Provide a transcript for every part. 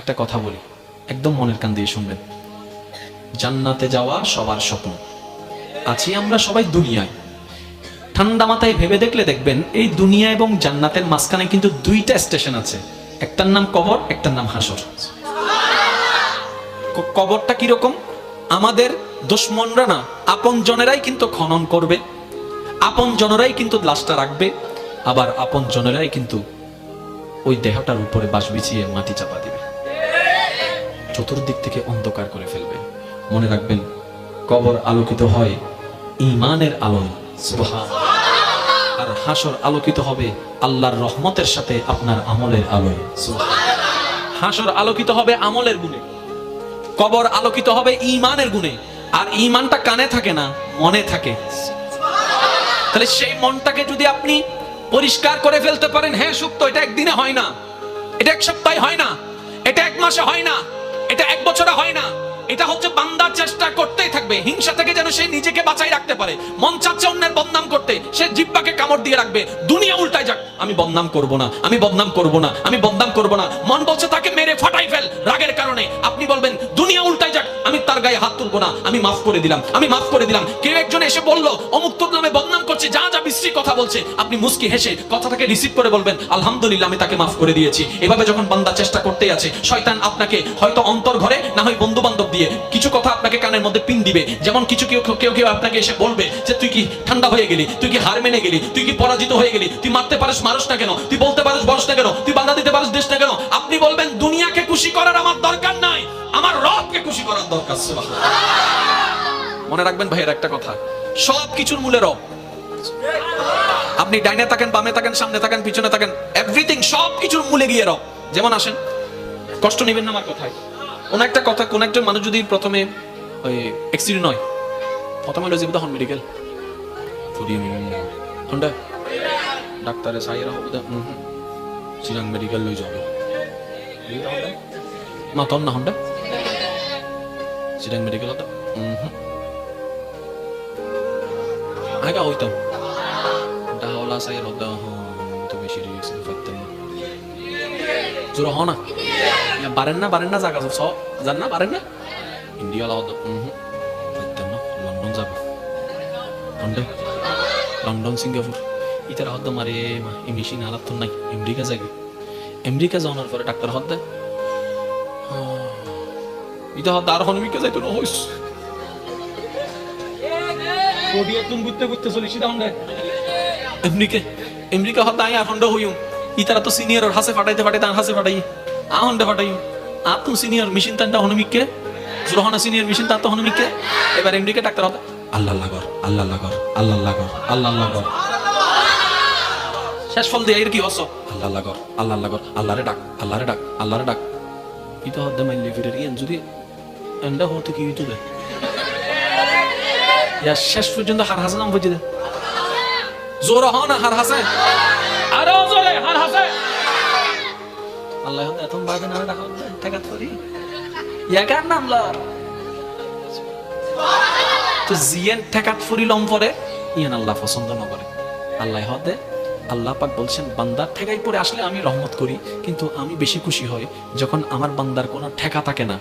একটা কথা বলি, একদম মনের কান দিয়ে শুনবেন। জান্নাতে যাওয়া সবার স্বপ্ন। আছি আমরা সবাই দুনিয়ায়। ঠান্ডা মাথায় ভেবে দেখলে দেখবেন এই দুনিয়া এবং জান্নাতের মাঝখানে কিন্তু দুইটা স্টেশন আছে, একটার নাম কবর, একটার নাম হাসর। কবরটা কিরকম? আমাদের দুশ্মনরা না, আপন জনেরাই কিন্তু খনন করবে, আপন জনেরাই কিন্তু লাশটা রাখবে, আবার আপন জনেরাই কিন্তু ওই দেহটার উপরে বাঁশ বিছিয়ে মাটি চাপা দিবে, চতুর্দিক থেকে অন্ধকার করে ফেলবে। মনে রাখবেন, কবর আলোকিত হয় ঈমানের আলোয়, সুবহানাল্লাহ, আর হাসর আলোকিত হবে আল্লাহর রহমতের সাথে আপনার আমলের আলোয়, সুবহানাল্লাহ। হাসর আলোকিত হবে আমলের গুণে, কবর আলোকিত হবে ঈমানের গুণে। আর ঈমানটা কানে থাকে না, মনে থাকে। তাহলে সেই মনটাকে যদি আপনি পরিষ্কার করে ফেলতে পারেন, হ্যাঁ সুক্ত, এটা একদিনে হয় না, এটা এক সপ্তাহে হয় না, এটা এক মাসে হয় না, এটা এক বছরে হয় না। এটা হচ্ছে বান্দা চেষ্টা করতেই থাকবে হিংসা থেকে যেন সে নিজেকে বাঁচাই রাখতে পারে। মন চাচ্ছে অন্যের বদনাম করতে, সে জিহ্বাকে কামড় দিয়ে রাখবে, দুনিয়া উল্টায় যাক, আমি বদনাম করব না, আমি বদনাম করব না, আমি বদনাম করব না। মন বলছে তাকে মেরে ফাটাই ফেল রাগের কারণে, আপনি বলবেন দুনিয়া উল্টায় যাক, আমি তার গায়ে হাত তুলবো না, আমি মাফ করে দিলাম, আমি মাফ করে দিলাম। কেউ একজন এসে বলল অমুক তোর নামে বদনাম করছে, যা যা বিশ্রী কথা বলছে, আপনি মুস্কি হেসে কথাটাকে রিসিভ করে বলবেন আলহামদুলিল্লাহ, আমি তাকে মাফ করে দিয়েছি। এভাবে যখন বান্দা চেষ্টা করতেই আছে, শয়তান আপনাকে হয়তো অন্তর ঘরে, না হয় বন্ধু বান্ধব দিয়ে কিছু কথা আপনাকে কানের মধ্যে পিন দিবে। যেমন কিছু কেউ আপনাকে এসে বলবে যে তুই কি ঠান্ডা হয়ে গেলি, তুই কি হার মেনে গেলি, তুই কি পরাজিত হয়ে গেলি, তুই মারতে পারিস মারস না কেন, তুই বলতে পারিস বলস না কেন, তুই বাধা দিতে পারিস দিস না কেন। আপনি বলবেন দুনিয়াকে খুশি করার আমার দরকার নাই, আমার রবকে খুশি করার দরকার। সুবহানাল্লাহ। মনে রাখবেন ভাইয়ের একটা কথা, সব কিছুর মূলে রব। আপনি ডাইনে থাকেন, বামে থাকেন, সামনে থাকেন, পিছনে থাকেন, এভরিথিং, সব কিছুর মূলে গিয়ে রব। যেমন আসেন, কষ্ট নেবেন না আমার কথায়। কোন একটা কথা, কোন একজন মানুষ যদি প্রথমে ওই অ্যাক্সিডেন্ট হয়, প্রথমে লয়ে যাবে হন মেডিকেল, হন্ডা ডাক্তারে সাইরা হবে চিরাং মেডিকেল লই যাবে না, তন না হন্ডা চিরাং মেডিকেল হতো আগা হইতাম ডাহলা সাইরা হতো তো বেশি রিস্ক ফাইতাম জোর হ না, পারেন না জায়গা সব জান না, পারেন না ইন্ডিয়া লাও ফাইতাম না, লন্ডন যাবে হন্ডা, লন্ডন সিঙ্গাপুর ইতারা হদ্দ মারে এই মেশিন আলাপ তো নাই, আমেরিকা যাবে, আমেরিকা যাওয়ার পরে ডাক্তার হদ দেয় ইতা হদ আর হনমিকে যাইতো না হইস কোডিয়া তুম গুতে চলি সিধা হন্ডা আমেরিকা হদ আই আর হন্ডা হইম ইতারা তো সিনিয়র হাসে ফাটাইতে আর হাসে ফাটাই আ হন্ডা ফাটাই আ তুম সিনিয়র মেশিন তান্ডা হনমিকে জুরহানা সিনিয়র মেশিন তা তো হনমিকে। এবার আমেরিকা ডাক্তার হদ আল্লাহ লাগর আল্লাহ লাগর আল্লাহ লাগর আল্লাহ লাগর, শেষ ফল দিয়ে এর কি হস আল্লাহ লাগর আল্লাহ লাগর, আল্লাহরে ডাক আল্লাহরে ডাক আল্লাহরে ডাক ইতা হদ মাইলে ফিরে ইয়ান যদি এন্ডা হতে কি হইতো দে ইয়া শেষ পর্যন্ত হার হাসে নাম বুঝি দে জোর হ না হার হাসে আরো জোরে হার হাসে আল্লাহ হদ এত বাদে না ডাকা ঠেকাত করি ইয়া কার নাম লা তো জিয়ান ঠেকাত ফুরি লম পরে ইয়ান আল্লাহ পছন্দ না করে। আল্লাহ হদ আল্লাহ পাক বলছেন বান্দার ঠেকাই পরে আসলে আমি রহমত করি, কিন্তু আমি বেশি খুশি হই যখন আমার বান্দার কোনো ঠেকা থাকে না,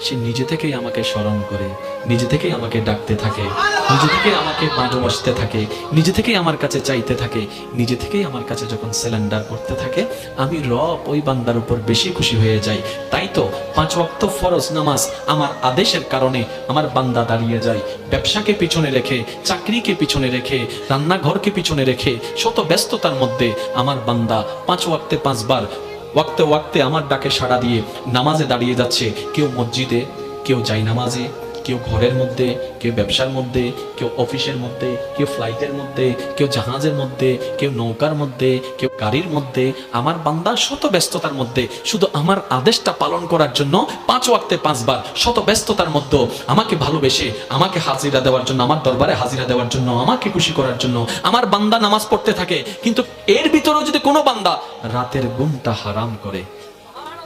সে নিজে থেকেই আমাকে স্মরণ করে, নিজে থেকেই আমাকে ডাকতে থাকে, নিজে থেকেই আমাকে ভালোবাসতে থাকে, নিজে থেকেই আমার কাছে চাইতে থাকে, নিজে থেকেই আমার কাছে যখন সিলিন্ডার করতে থাকে, আমি রব ওই বান্দার উপর বেশি খুশি হয়ে যাই। তাই তো 5 ওয়াক্ত ফরজ নামাজ আমার আদেশের কারণে আমার বান্দা দাঁড়িয়ে যায়। ব্যবসাকে পিছনে রেখে, চাকরিকে পিছনে রেখে, রান্নাঘরকে পিছনে রেখে, শত ব্যস্ততার মধ্যে আমার বান্দা 5 ওয়াক্তে 5 বার ওয়াক্তে ওয়াক্তে আমার ডাকে সাড়া দিয়ে নামাজে দাঁড়িয়ে যাচ্ছে। কেউ মসজিদে, কেউ যাই নামাজে, কেউ ঘরের মধ্যে, কেউ ব্যবসার মধ্যে, কেউ অফিসের মধ্যে, কেউ ফ্লাইটের মধ্যে, কেউ জাহাজের মধ্যে, কেউ নৌকার মধ্যে, কেউ গাড়ির মধ্যে। আমার বান্দা শত ব্যস্ততার মধ্যে শুধু আমার আদেশটা পালন করার জন্য 5 ওয়াক্তে 5 বার শত ব্যস্ততার মধ্যে আমাকে ভালোবেসে, আমাকে হাজিরা দেওয়ার জন্য, আমার দরবারে হাজিরা দেওয়ার জন্য, আমাকে খুশি করার জন্য আমার বান্দা নামাজ পড়তে থাকে। কিন্তু এর ভিতরেও যদি কোনো বান্দা রাতের ঘুমটা হারাম করে,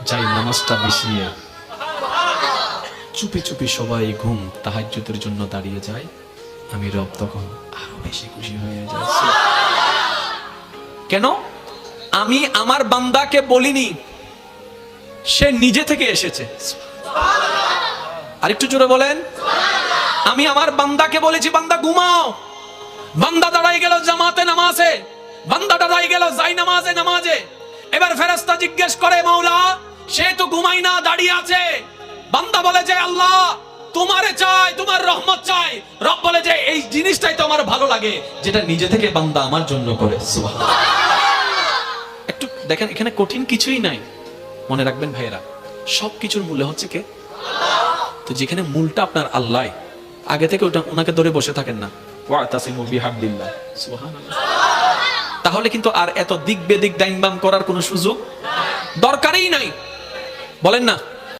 যাই নামাজটা বিছিয়ে চুপি চুপি সবাই ঘুম তাহাজ্জুদের জন্য দাঁড়িয়ে যায়, আমি রব তখন আরো বেশি খুশি হয়ে যাচ্ছি। কেন? আমি আমার বান্দাকে বলিনি সে নিজে থেকে এসেছে। আরেকটু জোরে বলেন। আমি আমার বান্দাকে বলেছি, বান্দা ঘুমাও। বান্দা দাঁড়াই গেল জামাতে নামাজে, বান্দা দাঁড়াই গেল যাই নামাজে। এবার ফেরেশতা জিজ্ঞেস করে, মাওলা সে তো ঘুমাই না, দাঁড়িয়ে আছে। বান্দা বলে যে আল্লাহ তোমারে চাই, তোমার রহমত চাই। রব বলে যে এই জিনিসটাই তো আমার ভালো লাগে, যেটা নিজে থেকে বান্দা আমার জন্য করে। সুবহানাল্লাহ। একটু দেখেন, এখানে কঠিন কিছুই নাই। মনে রাখবেন ভাইয়েরা, সবকিছুর মূল্য হচ্ছে কে? তো যেখানে মূলটা আপনার আল্লাহ, আগে থেকে ওনাকে ধরে বসে থাকেন না। ওয়াতাসিমু বিহাবলিল্লাহ। সুবহানাল্লাহ। তাহলে কিন্তু আর এত দিক বেদিক ডাইং বাম করার কোনো সুযোগ দরকারই নাই। বলেন না?